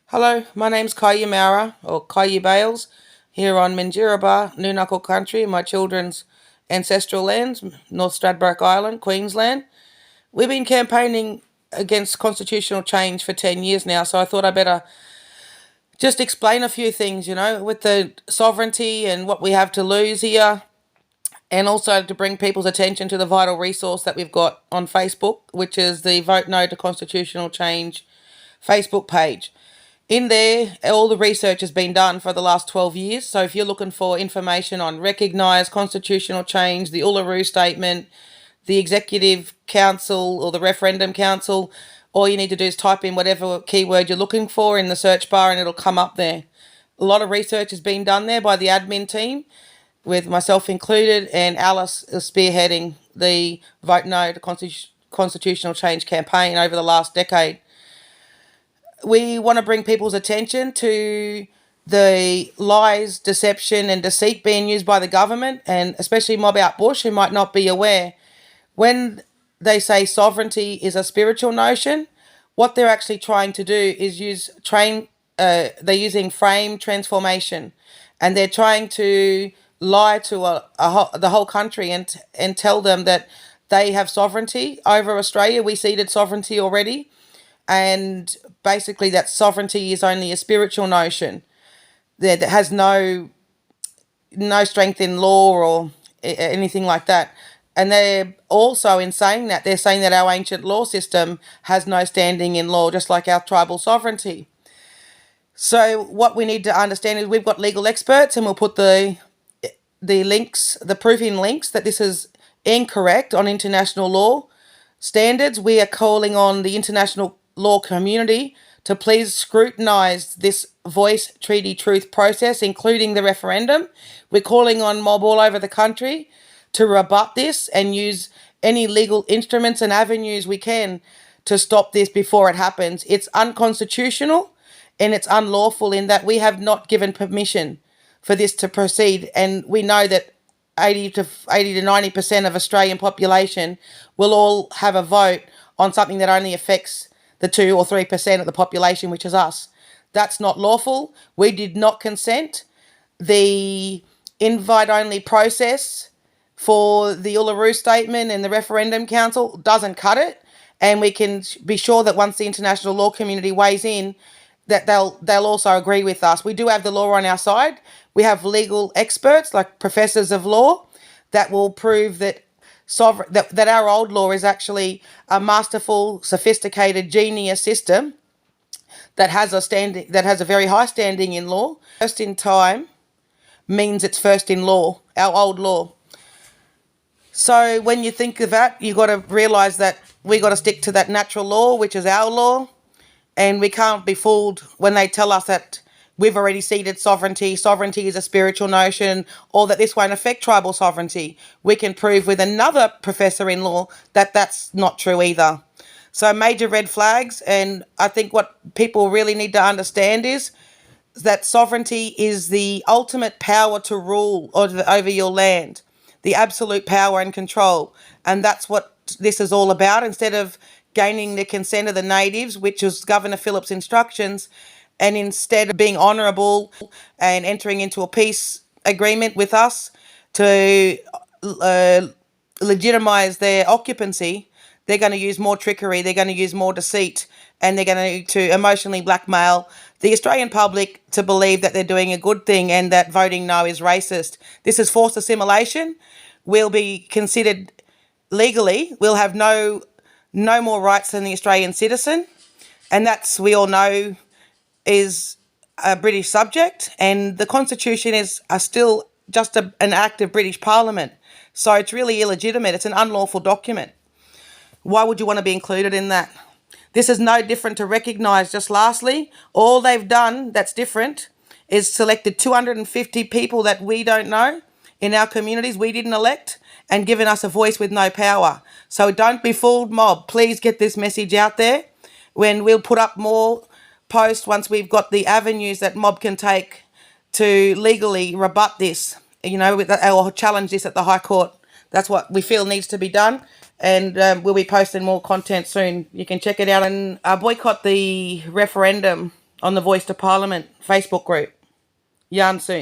Hello, my name's Kaya Mara, or Kaya Bales, here on Minjerribah, Knuckle Country, my children's ancestral lands, North Stradbroke Island, Queensland. We've been campaigning against constitutional change for 10 years now, so I thought I'd better just explain a few things, with the sovereignty and what we have to lose here, and also to bring people's attention to the vital resource that we've got on Facebook, which is the Vote No to Constitutional Change Facebook page. In there, all the research has been done for the last 12 years. So if you're looking for information on recognised constitutional change, the Uluru Statement, the Executive Council or the Referendum Council, all you need to do is type in whatever keyword you're looking for in the search bar and it'll come up there. A lot of research has been done there by the admin team, with myself included, and Alice is spearheading the Vote No to Constitutional Change campaign over the last decade. We want to bring people's attention to the lies, deception, and deceit being used by the government, and especially mob out bush who might not be aware. When they say sovereignty is a spiritual notion, what they're actually trying to do is they're using frame transformation, and they're trying to lie to the whole country and tell them that they have sovereignty over Australia. We ceded sovereignty already, and basically that sovereignty is only a spiritual notion that has no strength in law or anything like that. And they're also, in saying that, they're saying that our ancient law system has no standing in law, just like our tribal sovereignty. So what we need to understand is we've got legal experts, and we'll put the links, the proof in links that this is incorrect on international law standards. We are calling on the international law community to please scrutinise this voice treaty truth process, including the referendum. We're calling on mob all over the country to rebut this and use any legal instruments and avenues we can to stop this before it happens. It's unconstitutional and it's unlawful in that we have not given permission for this to proceed, and we know that 80 to 90% of Australian population will all have a vote on something that only affects the 2 or 3% of the population, which is us. That's not lawful. We did not consent. The invite-only process for the Uluru Statement and the Referendum Council doesn't cut it, and we can be sure that once the international law community weighs in, that they'll also agree with us. We do have the law on our side. We have legal experts like professors of law that will prove that that our old law is actually a masterful, sophisticated, genius system that has a very high standing in law. First in time means it's first in law, our old law. So when you think of that, you've got to realise that we got to stick to that natural law, which is our law, and we can't be fooled when they tell us that we've already ceded sovereignty. Sovereignty is a spiritual notion, or that this won't affect tribal sovereignty. We can prove with another professor in law that that's not true either. So major red flags, and I think what people really need to understand is that sovereignty is the ultimate power to rule over your land, the absolute power and control. And that's what this is all about. Instead of gaining the consent of the natives, which was Governor Phillips' instructions, and instead of being honourable and entering into a peace agreement with us to legitimise their occupancy, they're going to use more trickery, they're going to use more deceit, and they're going to emotionally blackmail the Australian public to believe that they're doing a good thing and that voting no is racist. This is forced assimilation. We'll be considered legally, we'll have no more rights than the Australian citizen, and that's, we all know, is a British subject, and the Constitution is still just an act of British Parliament. So it's really illegitimate. It's an unlawful document. Why would you want to be included in that? This is no different to recognise. Just lastly, all they've done that's different is selected 250 people that we don't know in our communities, we didn't elect, and given us a voice with no power. So don't be fooled, mob. Please get this message out there. When we'll put up more post once we've got the avenues that mob can take to legally rebut this, or challenge this at the High Court. That's what we feel needs to be done, and we'll be posting more content soon. You can check it out and boycott the referendum on the Voice to Parliament Facebook group. Yarn soon.